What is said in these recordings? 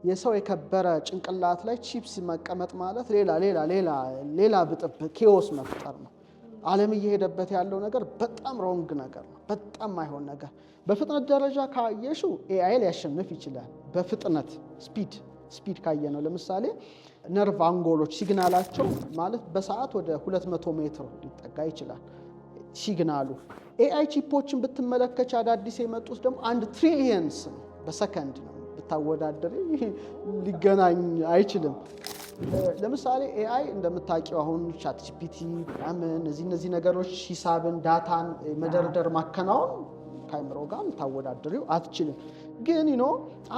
የሰው የከበረ ጭንቅላት ላይ ቺፕስ መቀመጥ ማለት ሌላ ብጥብ ኬዎስ መፍጠር ነው። ዓለም እየሄደበት ያለው ነገር በጣም ሮንግ ነገር ነው። በጣም አይሆን ነገር። በፍጥነት ደረጃ ካየሹ ኤአይ ሊያሸንፍ ይችላል። በፍጥነት ስፒድ ካየ ነው። ለምሳሌ ነርቭ አንጎሎች ሲግናላቸው ማለት በሰዓት ወደ 200 ሜትር ሊጠጋ ይችላል ሲግናሉ። ኤአይ ቺፖችን ብትመለከች አዳዲስ የመጡት ደግሞ 1 ትሪሊየንስ በሰከንድ ነው። ብታወዳደር ሊገናኝ አይችልም። ለምሳሌ ኤአይ እንደምታውቂው አሁን ቻት ጂፒቲ ምናምን እነዚህ ነገሮች ሂሳብን ዳታን መደርደር ማከናወን ከአይምሮ ጋር ልታወዳደሪው አትችልም። ግን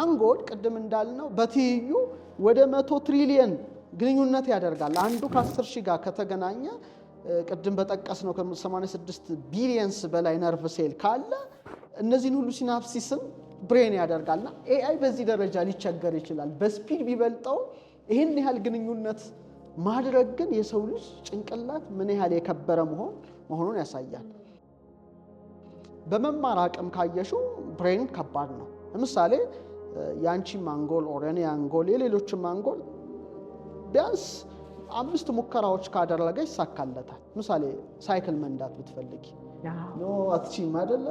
አንጎል ቅድም እንዳልነው በትይዩ ወደ 100 ትሪሊየን ግንኙነት ያደርጋል። አንዱ ከ10 ሺህ ጋር ከተገናኘ ቅድም በጠቀስነው ከ86 ቢሊየንስ በላይ ነርቭ ሴል ካለ እነዚህን ሁሉ ሲናፕሲስን ብሬን ያደርጋልና ኤአይ በዚህ ደረጃ ሊቸገር ይችላል። በስፒድ ቢበልጠው ይህን ያህል ግንኙነት ማድረግ ግን የሰው ልጅ ጭንቅላት ምን ያህል የከበረ መሆኑን ያሳያል። በመማር አቅም ካየሽው ብሬን ከባድ ነው። ለምሳሌ ያንቺም አንጎል ኦሬኔ አንጎል የሌሎችም አንጎል ቢያንስ 5 ሙከራዎች ካደረገ ይሳካለታል። ለምሳሌ ሳይክል መንዳት ብትፈልጊ አትችይም አይደለ?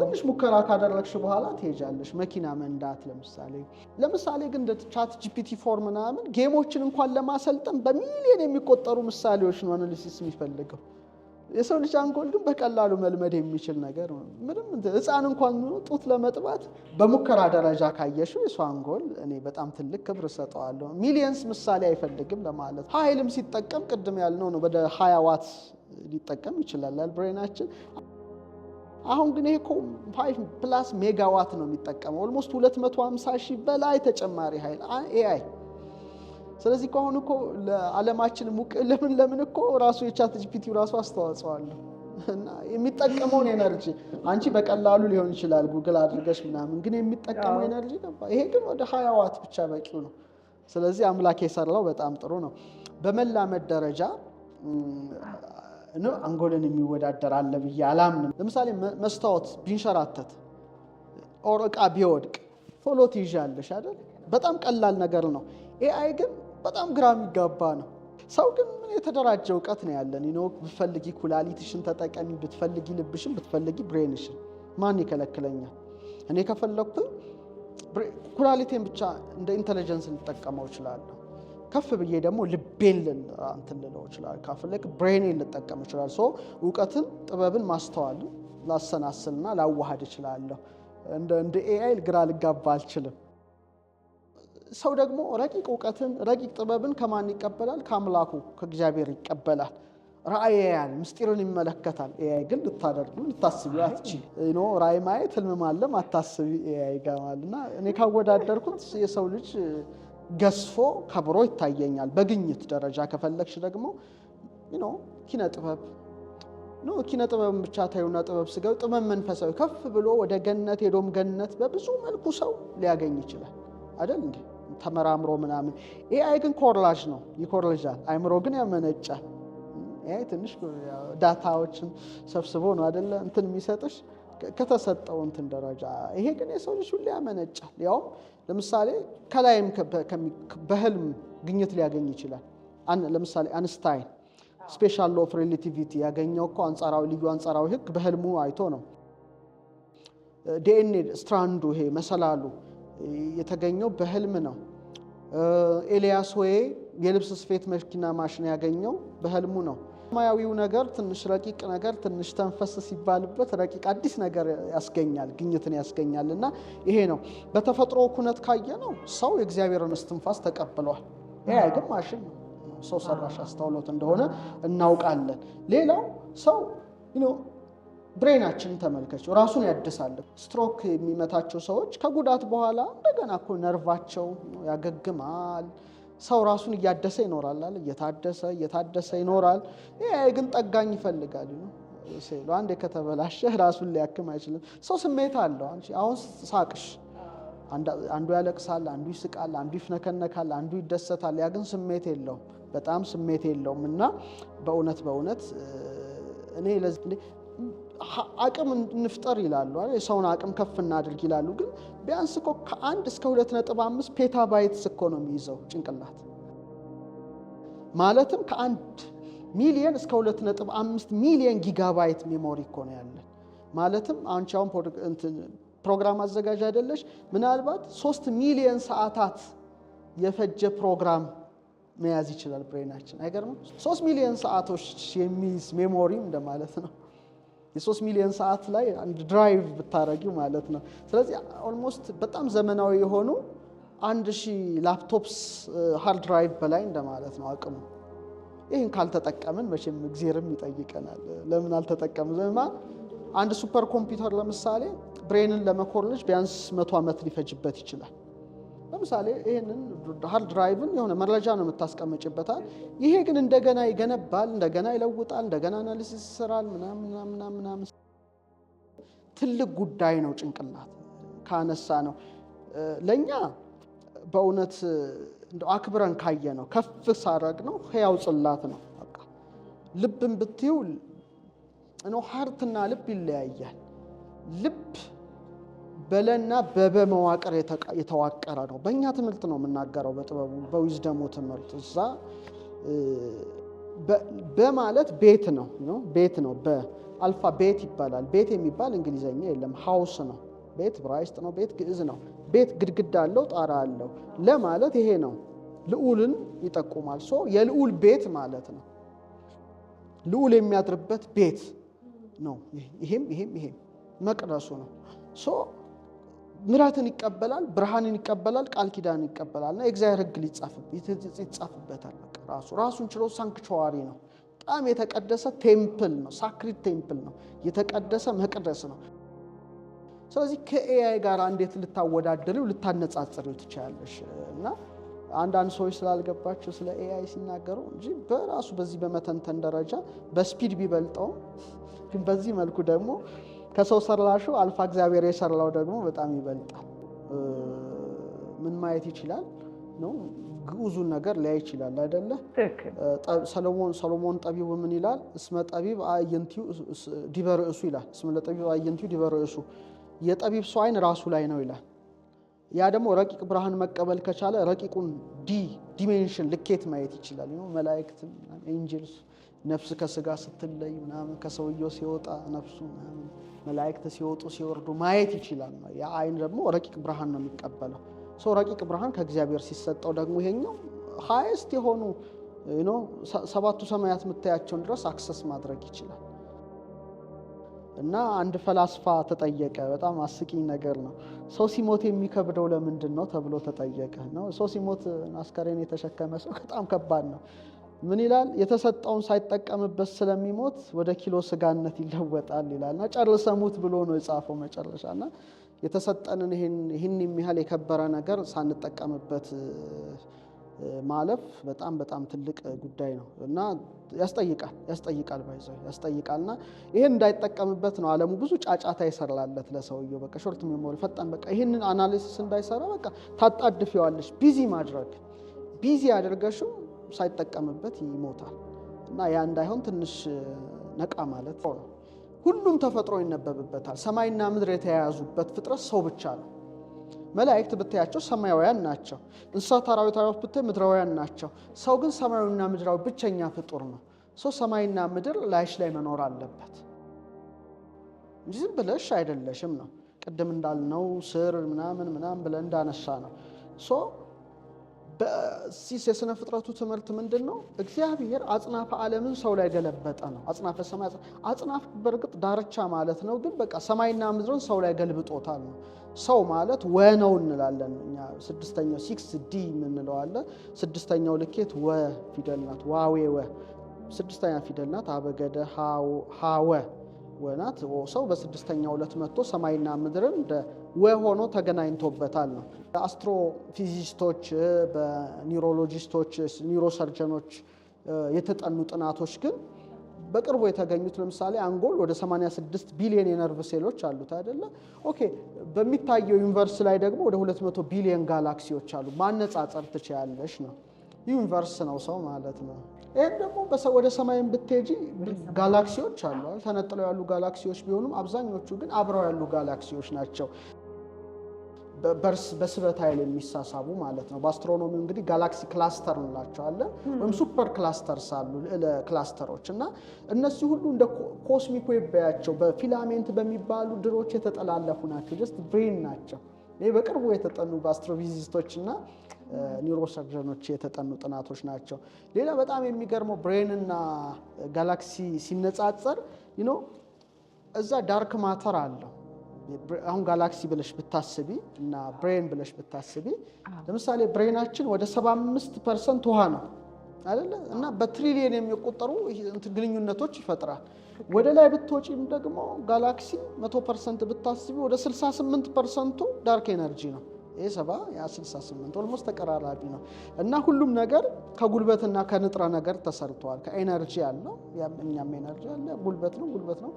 ትንሽ ሙከራ ካደረግሽ በኋላ ትሄጃለሽ። መኪና መንዳት ለምሳሌ ግን እንደ ቻት ጂፒቲ ፎር ምናምን ጌሞችን እንኳን ለማሰልጠን በሚሊዮን የሚቆጠሩ ምሳሌዎች ነው አናሊሲስ የሚፈልገው። የሰው ልጅ አንጎል ግን በቀላሉ መልመድ የሚችል ነገር ነው። ምንም ህፃን እንኳን ጡት ለመጥባት በሙከራ ደረጃ ካየሽው የሰው አንጎል እኔ በጣም ትልቅ ክብር ሰጠዋለሁ። ሚሊየንስ ምሳሌ አይፈልግም ለማለት። ኃይልም ሲጠቀም ቅድም ያልነው ነው ወደ 20 ዋት ሊጠቀም ይችላል ብሬናችን። አሁን ግን ይሄ 5+ ሜጋዋት ነው የሚጠቀመው። ኦልሞስት 250 ሺህ በላይ ተጨማሪ ኃይል ኤአይ። ስለዚህ ከሆነ ለዓለማችን ለምን ራሱ የቻት ጂፒቲ ራሱ አስተዋጽኦ አለው እና የሚጠቀመውን ኤነርጂ አንቺ በቀላሉ ሊሆን ይችላል ጉግል አድርገሽ ምናምን፣ ግን የሚጠቀመው ኤነርጂ ይሄ ግን ወደ 20 ዋት ብቻ በቂው ነው። ስለዚህ አምላክ የሰራው በጣም ጥሩ ነው። በመላመድ ደረጃ አንጎልን የሚወዳደር አለ ብዬ አላምንም። ለምሳሌ መስታወት ቢንሸራተት ኦር ዕቃ ቢወድቅ ቶሎ ትይዣለሽ አይደል? በጣም ቀላል ነገር ነው። ኤአይ ግን በጣም ግራ የሚጋባ ነው። ሰው ግን ምን የተደራጀ እውቀት ነው ያለን። ብትፈልጊ ኩላሊትሽን ተጠቀሚ፣ ብትፈልጊ ልብሽን፣ ብትፈልጊ ብሬንሽን፣ ማን ይከለክለኛል? እኔ ከፈለኩኝ ኩላሊቴን ብቻ እንደ ኢንተለጀንስ ልጠቀመው እችላለሁ። ከፍ ብዬ ደግሞ ልቤን ልለው እችላለሁ። ካፈለክ ብሬኔን ልጠቀም እችላለሁ። እውቀትን፣ ጥበብን፣ ማስተዋልን ላሰናስልና ላዋሃድ እችላለሁ። እንደ ኤአይ ግራ ልጋባ አልችልም። ሰው ደግሞ ረቂቅ እውቀትን ረቂቅ ጥበብን ከማን ይቀበላል? ከአምላኩ ከእግዚአብሔር ይቀበላል። ራእይ ያያል፣ ምስጢርን ይመለከታል። ኤአይ ግን ልታስቢ አትችል። ራእይ ማየት ህልም ማለም አታስቢ ኤአይ ጋር ማለትና እኔ ካወዳደርኩት የሰው ልጅ ገዝፎ ከብሮ ይታየኛል። በግኝት ደረጃ ከፈለግሽ ደግሞ ኪነ ጥበብ ብቻ ታዩና ጥበብ ስጋው ጥበብ መንፈሳዊ ከፍ ብሎ ወደ ገነት የዶም ገነት በብዙ መልኩ ሰው ሊያገኝ ይችላል አይደል እንዴ? ተመራምሮ ምናምን። ኤአይ ግን ኮርላጅ ነው፣ ይኮርልጃል። አይምሮ ግን ያመነጫል። ኤአይ ትንሽ ዳታዎችን ሰብስቦ ነው አይደለ እንትን የሚሰጥሽ ከተሰጠው እንትን ደረጃ። ይሄ ግን የሰው ልጅ ሁሉ ያመነጫል። ያው ለምሳሌ ከላይም በህልም ግኝት ሊያገኝ ይችላል። ለምሳሌ አንስታይን ስፔሻል ሎ ኦፍ ሪሌቲቪቲ ያገኘው ልዩ አንጻራዊ ህግ በህልሙ አይቶ ነው። ዲኤንኤ ስትራንዱ ይሄ መሰላሉ የተገኘው በህልም ነው። ኤልያስ ሆይ የልብስ ስፌት መኪና ማሽን ያገኘው በህልሙ ነው። ሰማያዊው ነገር ትንሽ ረቂቅ ነገር ትንሽ ተንፈስ ሲባልበት ረቂቅ አዲስ ነገር ያስገኛል፣ ግኝትን ያስገኛልና ይሄ ነው። በተፈጥሮ ኩነት ካየ ነው ሰው የእግዚአብሔርን እስትንፋስ ተቀብሏል። ይሄ ግን ማሽን ነው፣ ሰው ሰራሽ አስተውሎት እንደሆነ እናውቃለን። ሌላው ሰው ብሬናችን ተመልከች፣ ራሱን ያድሳል። ስትሮክ የሚመታቸው ሰዎች ከጉዳት በኋላ እንደገና ነርቫቸው ያገግማል። ሰው ራሱን እያደሰ ይኖራል አይደል? እየታደሰ ይኖራል። ይሄ ግን ጠጋኝ ይፈልጋል። አንዴ ከተበላሸ ራሱን ሊያክም አይችልም። ሰው ስሜት አለው። አሁን ሳቅሽ አንዱ ያለቅሳል፣ አንዱ ይስቃል፣ አንዱ ይፍነከነካል፣ አንዱ ይደሰታል። ያ ግን ስሜት የለውም፣ በጣም ስሜት የለውም። እና በእውነት እኔ ለዚህ አቅም እንፍጠር ይላሉ፣ የሰውን አቅም ከፍ እናድርግ ይላሉ። ግን ቢያንስ እኮ ከ1 እስከ 2.5 ፔታባይትስ እኮ ነው የሚይዘው ጭንቅላት። ማለትም ከ1 ሚሊዮን እስከ 2.5 ሚሊዮን ጊጋባይት ሜሞሪ እኮ ነው ያለን። ማለትም አንቺ አሁን ፕሮግራም አዘጋጅ አይደለሽ? ምናልባት 3 ሚሊዮን ሰዓታት የፈጀ ፕሮግራም መያዝ ይችላል ብሬናችን። አይገርምም? 3 ሚሊዮን ሰዓቶች የሚይዝ ሜሞሪ እንደማለት ነው። የ3 ሚሊዮን ሰዓት ላይ አንድ ድራይቭ ብታረጊው ማለት ነው። ስለዚህ ኦልሞስት በጣም ዘመናዊ የሆኑ 1000 ላፕቶፕስ ሃርድ ድራይቭ በላይ እንደማለት ነው አቅሙ። ይህን ካልተጠቀምን መቼም እግዚአብሔርም ይጠይቀናል። ለምን አልተጠቀምን? ዘማ አንድ ሱፐር ኮምፒውተር ለምሳሌ ብሬንን ለመኮርለጅ ቢያንስ 100 ዓመት ሊፈጅበት ይችላል። ለምሳሌ ይሄንን ሃርድ ድራይቭን የሆነ መረጃ ነው የምታስቀምጭበታል። ይሄ ግን እንደገና ይገነባል፣ እንደገና ይለውጣል፣ እንደገና አናሊሲስ ይሰራል ምናምን። ትልቅ ጉዳይ ነው ጭንቅላት ካነሳ ነው። ለኛ በእውነት እንደው አክብረን ካየ ነው ከፍ ሳረግ ነው ህያው ጽላት ነው። በቃ ልብን ብትዩ ነው ሃርትና ልብ ይለያያል። ልብ በለና በመዋቅር የተዋቀረ ነው። በእኛ ትምህርት ነው የምናገረው፣ በጥበቡ በዊዝደሙ ትምህርት እዛ በማለት ቤት ነው ቤት ነው። በአልፋ ቤት ይባላል። ቤት የሚባል እንግሊዘኛ የለም፣ ሃውስ ነው። ቤት ብራይስጥ ነው። ቤት ግዕዝ ነው። ቤት ግድግዳ አለው፣ ጣራ አለው። ለማለት ይሄ ነው። ልዑልን ይጠቁማል። የልዑል ቤት ማለት ነው። ልዑል የሚያድርበት ቤት ነው። ይሄም መቅደሱ ነው። ምሕረትን ይቀበላል፣ ብርሃንን ይቀበላል፣ ቃል ኪዳንን ይቀበላልና የእግዚአብሔር ሕግ ይጻፍበታል። ራሱን ችሎ ሳንክቹዋሪ ነው። በጣም የተቀደሰ ቴምፕል ነው። ሳክሪድ ቴምፕል ነው። የተቀደሰ መቅደስ ነው። ስለዚህ ከኤአይ ጋር እንዴት ልታወዳደሪው ልታነጻጽሪው ትችላለሽ? እና አንዳንድ ሰዎች ስላልገባቸው ስለ ኤአይ ሲናገሩ እንጂ በራሱ በዚህ በመተንተን ደረጃ በስፒድ ቢበልጠው ግን በዚህ መልኩ ደግሞ ከሰው ሰራሹ አልፋ እግዚአብሔር የሰራው ደግሞ በጣም ይበልጣል። ምን ማየት ይችላል ነው ግዑዙን ነገር ላይ ይችላል አይደለ? ሰሎሞን ጠቢቡ ምን ይላል? እስመ ጠቢብ አዕይንቲው ዲበ ርእሱ ይላል። እስመ ለጠቢብ አዕይንቲው ዲበ ርእሱ፣ የጠቢብ ሰው አይን ራሱ ላይ ነው ይላል። ያ ደግሞ ረቂቅ ብርሃን መቀበል ከቻለ ረቂቁን ዲሜንሽን ልኬት ማየት ይችላል። መላእክት ኤንጀልስ ነፍስ ከስጋ ስትለይ ምናምን ከሰውየው ሲወጣ ነፍሱ ምናምን መላእክት ሲወጡ ሲወርዱ ማየት ይችላል። ያ አይን ደግሞ ረቂቅ ብርሃን ነው የሚቀበለው። ረቂቅ ብርሃን ከእግዚአብሔር ሲሰጠው ደግሞ ይሄኛው ሃይስት የሆኑ ሰባቱ ሰማያት የምታያቸውን ድረስ አክሰስ ማድረግ ይችላል። እና አንድ ፈላስፋ ተጠየቀ። በጣም አስቂኝ ነገር ነው። ሰው ሲሞት የሚከብደው ለምንድን ነው ተብሎ ተጠየቀ። ሰው ሲሞት አስከሬን የተሸከመ ሰው በጣም ከባድ ነው። ምን ይላል? የተሰጠውን ሳይጠቀምበት ስለሚሞት ወደ ኪሎ ስጋነት ይለወጣል ይላልና ጨርሰሙት ብሎ ነው የጻፈው መጨረሻና የተሰጠንን ይህን የሚያህል የከበረ ነገር ሳንጠቀምበት ማለፍ በጣም በጣም ትልቅ ጉዳይ ነው እና ያስጠይቃልና ይሄን እንዳይጠቀምበት ነው ዓለሙ ብዙ ጫጫታ ይሰራለት ለሰውየው። በቃ ሾርት ሜሞሪ ፈጣን፣ በቃ ይሄንን አናሊሲስ እንዳይሰራ በቃ ታጣድፊዋለሽ። ቢዚ አድርገሽው ሳይጠቀምበት ይሞታል። እና ያ እንዳይሆን ትንሽ ነቃ ማለት ነው። ሁሉም ተፈጥሮ ይነበብበታል። ሰማይና ምድር የተያያዙበት ፍጥረት ሰው ብቻ ነው። መላእክት ብታያቸው ሰማያውያን ናቸው። እንስሳት አራዊት ብታይ ምድራውያን ናቸው። ሰው ግን ሰማያዊና ምድራዊ ብቸኛ ፍጡር ነው። ሰማይና ምድር ላይሽ ላይ መኖር አለበት እንጂ ዝም ብለሽ አይደለሽም ነው። ቅድም እንዳልነው ስር ምናምን ብለን እንዳነሳ ነው። በዚህ የሥነ ፍጥረቱ ትምህርት ምንድን ነው? እግዚአብሔር አጽናፈ ዓለምን ሰው ላይ ገለበጠ ነው። አጽናፈ ሰማይ አጽናፍ በርግጥ ዳርቻ ማለት ነው። ግን በቃ ሰማይና ምድርን ሰው ላይ ገልብጦታል ነው። ሰው ማለት ወነው እንላለን እኛ። ስድስተኛው 6D የምንለው አለ። ስድስተኛው ልኬት ወ ፊደል ናት። ዋዌ ወ ስድስተኛ ፊደል ናት። አበገደ ሃወ ወናት። ሰው በስድስተኛው ዕለት መጥቶ ሰማይና ምድርን እንደ ወ ሆኖ ተገናኝቶበታል ነው። በአስትሮፊዚስቶች፣ በኒውሮሎጂስቶች፣ ኒውሮሰርጀኖች የተጠኑ ጥናቶች ግን በቅርቡ የተገኙት ለምሳሌ አንጎል ወደ 86 ቢሊዮን የነርቭ ሴሎች አሉት አይደለ? ኦኬ። በሚታየው ዩኒቨርስ ላይ ደግሞ ወደ 200 ቢሊዮን ጋላክሲዎች አሉ። ማነጻጸር ትችያለሽ ነው። ዩኒቨርስ ነው ሰው ማለት ነው። ይሄን ደግሞ ወደ ሰማይም ብትሄጂ ጋላክሲዎች አሉ። ተነጥለው ያሉ ጋላክሲዎች ቢሆኑም አብዛኞቹ ግን አብረው ያሉ ጋላክሲዎች ናቸው። በስበት ኃይል የሚሳሳቡ ማለት ነው። በአስትሮኖሚ እንግዲህ ጋላክሲ ክላስተር እንላቸዋለን ወይም ሱፐር ክላስተርስ አሉ ክላስተሮች እና እነዚህ ሁሉ እንደ ኮስሚክ ዌቭ ባያቸው በፊላሜንት በሚባሉ ድሮች የተጠላለፉ ናቸው። ጀስት ብሬን ናቸው። ይሄ በቅርቡ የተጠኑ በአስትሮፊዚስቶች እና ኒውሮሰርጀኖች የተጠኑ ጥናቶች ናቸው። ሌላ በጣም የሚገርመው ብሬን እና ጋላክሲ ሲነጻጸር እዛ ዳርክ ማተር አለው። አሁን ጋላክሲ ብለሽ ብታስቢ እና ብሬን ብለሽ ብታስቢ ለምሳሌ ብሬናችን ወደ 75% ውሃ ነው አይደለ? እና በትሪሊየን የሚቆጠሩ ግንኙነቶች ይፈጥራል። ወደ ላይ ብትወጪም ደግሞ ጋላክሲ 100% ብታስቢ ወደ 68% ዳርክ ኤነርጂ ነው። ይሄ 70 ያ 68 ኦልሞስት ተቀራራቢ ነው። እና ሁሉም ነገር ከጉልበትና ከንጥረ ነገር ተሰርቷል። ከኤነርጂ ያለው እኛም ኤነርጂ አለ፣ ጉልበት ነው።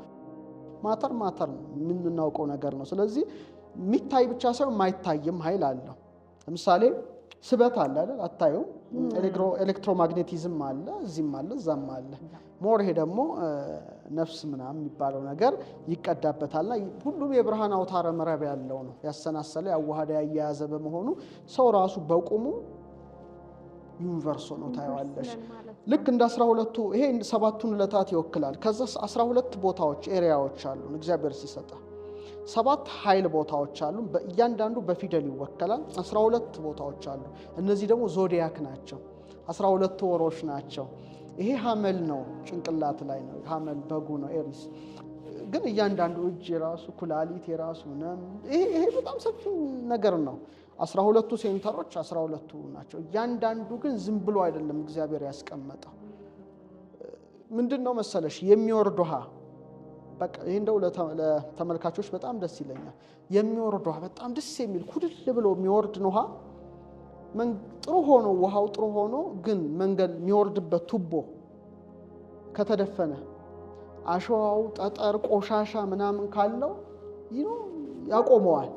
ማተር ነው የምናውቀው ነገር ነው። ስለዚህ የሚታይ ብቻ ሳይሆን የማይታይም ኃይል አለው። ለምሳሌ ስበት አለ አይደል? አታዩም? ኤሌክትሮማግኔቲዝም አለ፣ እዚህም አለ፣ እዛም አለ። ሞር ይሄ ደግሞ ነፍስ ምናምን የሚባለው ነገር ይቀዳበታልና ሁሉም የብርሃን አውታረ መረብ ያለው ነው። ያሰናሰለ ያዋሃደ ያያያዘ በመሆኑ ሰው ራሱ በቁሙ ዩኒቨርስ ነው ታያዋለሽ። ልክ እንደ 12ቱ ይሄ 7ቱን ዕለታት ይወክላል። ከዛ 12 ቦታዎች ኤሪያዎች አሉ እግዚአብሔር ሲሰጣ 7 ኃይል ቦታዎች አሉ። በእያንዳንዱ በፊደል ይወከላል። 12 ቦታዎች አሉ። እነዚህ ደግሞ ዞዲያክ ናቸው። 12 ወሮች ናቸው። ይሄ ሐመል ነው፣ ጭንቅላት ላይ ነው። ሐመል በጉ ነው ኤሪስ። ግን እያንዳንዱ እጅ የራሱ ኩላሊት የራሱ ነው። ይሄ በጣም ሰፊ ነገር ነው። 12ቱ ሴንተሮች 12ቱ ናቸው። እያንዳንዱ ግን ዝም ብሎ አይደለም እግዚአብሔር ያስቀመጠው። ምንድነው መሰለሽ የሚወርድ ውሃ በቃ ይሄ እንደው ለተመልካቾች በጣም ደስ ይለኛል። የሚወርድ ውሃ በጣም ደስ የሚል ኩድል ብሎ የሚወርድ ውሃ ጥሩ ሆኖ ውሃው ጥሩ ሆኖ ግን መንገድ የሚወርድበት ቱቦ ከተደፈነ አሸዋው ጠጠር ቆሻሻ ምናምን ካለው ያቆመዋል።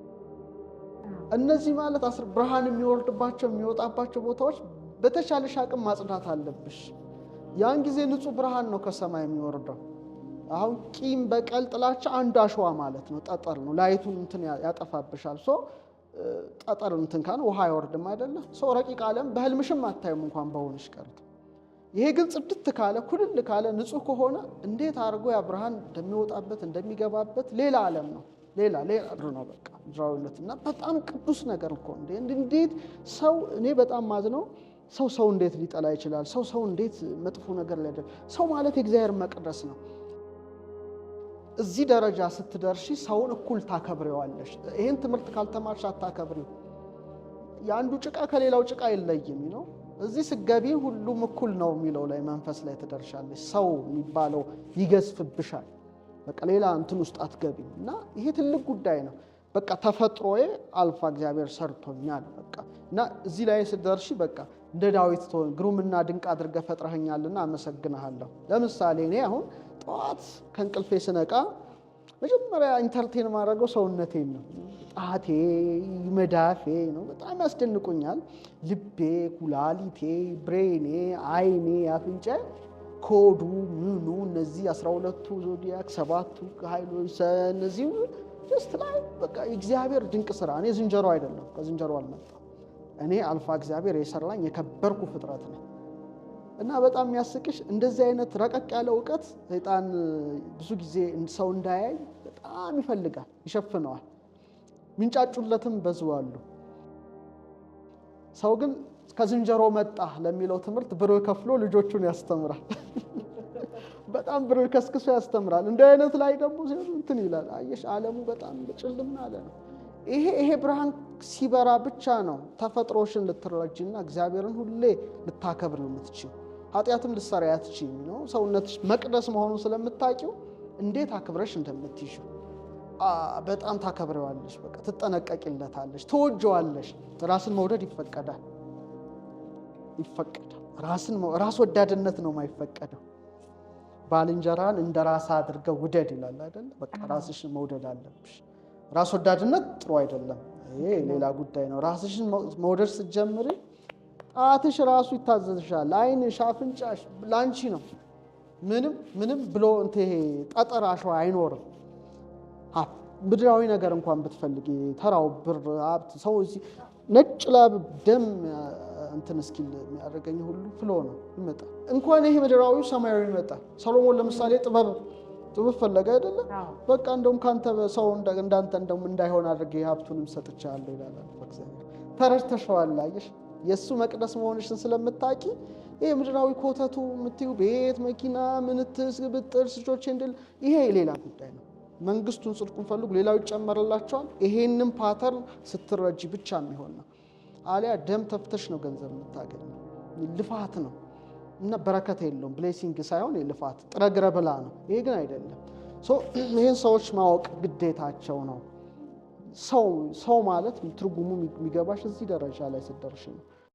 እነዚህ ማለት ብርሃን የሚወርድባቸው የሚወጣባቸው ቦታዎች በተቻለሽ አቅም ማጽዳት አለብሽ። ያን ጊዜ ንጹህ ብርሃን ነው ከሰማይ የሚወርደው። አሁን ቂም በቀል ጥላቻ አንድ አሸዋ ማለት ነው፣ ጠጠር ነው። ላይቱን እንትን ያጠፋብሻል። ጠጠር እንትን ካለ ውሃ አይወርድም አይደለ? ረቂቅ ዓለም በህልምሽም አታዩም እንኳን በሆንሽ ቀርቶ። ይሄ ግን ጽድት ካለ ኩልል ካለ ንጹህ ከሆነ እንዴት አድርጎ ያ ብርሃን እንደሚወጣበት እንደሚገባበት ሌላ ዓለም ነው። ሌላ ነው በቃ ድራውነትና በጣም ቅዱስ ነገር እኮ እንዴት ሰው እኔ በጣም ማዝነው ሰው እንዴት ሊጠላ ይችላል? ሰው እንዴት መጥፎ ነገር ሊያደርግ? ሰው ማለት የእግዚአብሔር መቅደስ ነው። እዚህ ደረጃ ስትደርሺ ሰውን እኩል ታከብሪዋለሽ። ይሄን ትምህርት ካልተማርሽ አታከብሪው። የአንዱ ጭቃ ከሌላው ጭቃ አይለይም ነው። እዚህ ስገቢ ሁሉም እኩል ነው የሚለው ላይ መንፈስ ላይ ትደርሻለሽ። ሰው የሚባለው ይገዝፍብሻል። በቃ ሌላ እንትን ውስጥ አትገቢም። እና ይሄ ትልቅ ጉዳይ ነው። በቃ ተፈጥሮዬ አልፋ እግዚአብሔር ሰርቶኛል በቃ። እና እዚህ ላይ ስትደርሺ በቃ እንደ ዳዊት ትሆን ግሩምና ድንቅ አድርገህ ፈጥረኸኛልና አመሰግንሃለሁ። ለምሳሌ እኔ አሁን ጠዋት ከእንቅልፌ ስነቃ መጀመሪያ ኢንተርቴን ማድረገው ሰውነቴን ነው። ጣቴ መዳፌ ነው በጣም ያስደንቁኛል። ልቤ፣ ኩላሊቴ፣ ብሬኔ፣ አይኔ፣ አፍንጫ፣ ኮዱ ምኑ እነዚህ 12ቱ ዞዲያክ 7ቱ ኃይሎች እነዚህ ጀስት ላይ በቃ እግዚአብሔር ድንቅ ስራ። እኔ ዝንጀሮ አይደለም፣ ከዝንጀሮ አልመጣም። እኔ አልፋ እግዚአብሔር የሰራኝ የከበርኩ ፍጥረት ነው። እና በጣም የሚያስቅሽ እንደዚህ አይነት ረቀቅ ያለ እውቀት ሰይጣን ብዙ ጊዜ ሰው እንዳያይ በጣም ይፈልጋል፣ ይሸፍነዋል። ምንጫጩለትም በዝዋሉ። ሰው ግን ከዝንጀሮ መጣ ለሚለው ትምህርት ብር ከፍሎ ልጆቹን ያስተምራል። በጣም ብር ከስክሶ ያስተምራል። እንደ አይነት ላይ ደግሞ እንትን ይላል። አየሽ ዓለሙ በጣም ጭልም አለ ነው። ይሄ ብርሃን ሲበራ ብቻ ነው ተፈጥሮሽን ልትረጂና እግዚአብሔርን ሁሌ ልታከብር የምትችይው። ኃጢአትም ልትሰሪ አትችይም ነው። ሰውነትሽ መቅደስ መሆኑን ስለምታውቂው እንዴት አክብረሽ እንደምትይዥው በጣም ታከብረዋለሽ። በቃ ትጠነቀቂለታለሽ፣ ትወጂዋለሽ። ራስን መውደድ ይፈቀዳል። ራስ ወዳድነት ነው የማይፈቀደው። ባልንጀራን እንደ ራስ አድርገው ውደድ ይላል አይደል? በቃ ራስሽን መውደድ አለብሽ። ራስ ወዳድነት ጥሩ አይደለም። ይሄ ሌላ ጉዳይ ነው። ራስሽን መውደድ ስትጀምሪ ጣትሽ ራሱ ይታዘዝሻል። ዓይንሽ፣ አፍንጫሽ ላንቺ ነው። ምንም ብሎ እንተ ጠጠር አሸዋ አይኖርም። ምድራዊ ነገር እንኳን ብትፈልጊ ተራው ብር ሀብት ሰው እዚህ ነጭ ላብ ደም እንትን እስኪል የሚያደርገኝ ሁሉ ፍሎ ነው ይመጣ። እንኳን ይሄ ምድራዊ ሰማያዊ ይመጣ። ሰሎሞን ለምሳሌ ጥበብ ፈለገ አይደለም? በቃ እንደውም ካንተ ሰው እንዳንተ እንደውም እንዳይሆን አድርጌ ሀብቱንም ሰጥቻለሁ ይላል በእግዚአብሔር። ተረድተሽዋል። አየሽ የሱ መቅደስ መሆንሽን ስለምታቂ ይሄ ምድራዊ ኮተቱ የምትዩ ቤት መኪና ምንትስ ብጥር ስጆቼ እንድል ይሄ ሌላ ጉዳይ ነው። መንግስቱን ጽድቁን ፈልጉ ሌላው ይጨመርላቸዋል። ይሄንን ፓተርን ስትረጂ ብቻ የሚሆን ነው። አሊያ ደም ተፍተሽ ነው ገንዘብ የምታገኘው። ልፋት ነው እና በረከት የለውም። ብሌሲንግ ሳይሆን የልፋት ጥረግረ ብላ ነው። ይሄ ግን አይደለም። ይህን ሰዎች ማወቅ ግዴታቸው ነው። ሰው ማለት ትርጉሙ የሚገባሽ እዚህ ደረጃ ላይ ስትደርሽ ነው።